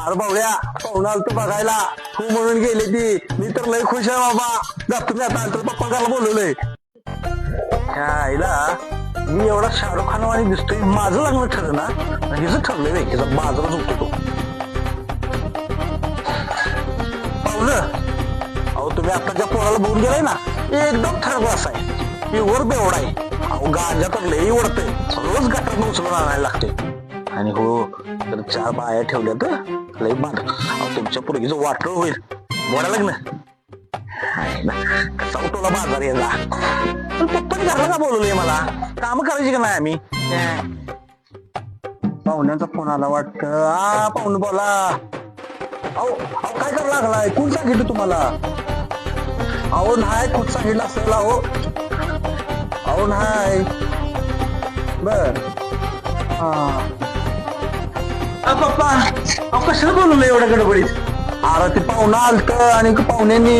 अरे बावड्या पाहुणा आलं बघायला तू म्हणून गेली ती मी तर लय खुश आहे बाबा. जास्त मी आता तर पप्पा घाला बोलवलंय. आईला मी एवढा शाहरुख खान वाणी दिसतोय. माझं लग्न ठरलं ना हिचं ठरलंय वे त्याचा बाजारात झोपतो तो. पाहुलं अहो तुम्ही आताच्या पोराला बघून गेलाय ना एकदम ठरलं असं आहे. प्युअर बेवडा आहे. अहो गांजा तर लई ओढतंय. रोज गटार उचलून आणायला लागते. आणि हो तर 4 बाया ठेवल्या तर लई बांध. अहो तुमच्या पोरगीचं वाटलं होईल मोडा लग्न. कसा उठवला बाजार याला. पण पप्पाने घरला का बोलवलंय मला. काम करायची का नाही आम्ही. पाहुण्याचा फोन आला वाटतं. हा पाहुणे बोला. अहो अहो काय करायला लागलाय. कोण सांगितलं तुम्हाला. अहो नाही कोण सांगितलं असेल. अहो नाही बर हा पप्पा अहो कशाला बोलवलं एवढ्या गडबडीत. अरे ते पाहुणं आलत आणि पाहुण्यांनी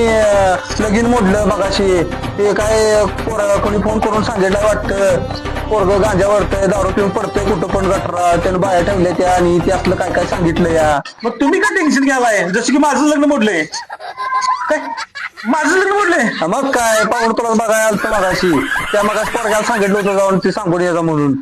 लगीन मोडलं मगाशी. ते काय कोणी फोन करून सांगितलं वाटतं पोरग गांजा वरतय दारू पिऊन पडतंय कुठं पण गटरा त्यानं बाया ठेवल्या त्या आणि ते असलं काय काय सांगितलं या. मग तुम्ही काय टेन्शन घ्यालाय जसं की माझं लग्न मोडलंय. काय माझं लग्न मोडलंय. मग काय पाहुणं तुला बघायला आलत मगाशी. त्या मगाशी पोरग्याला सांगितलं होतं जाऊन ते सांगून यायचं म्हणून.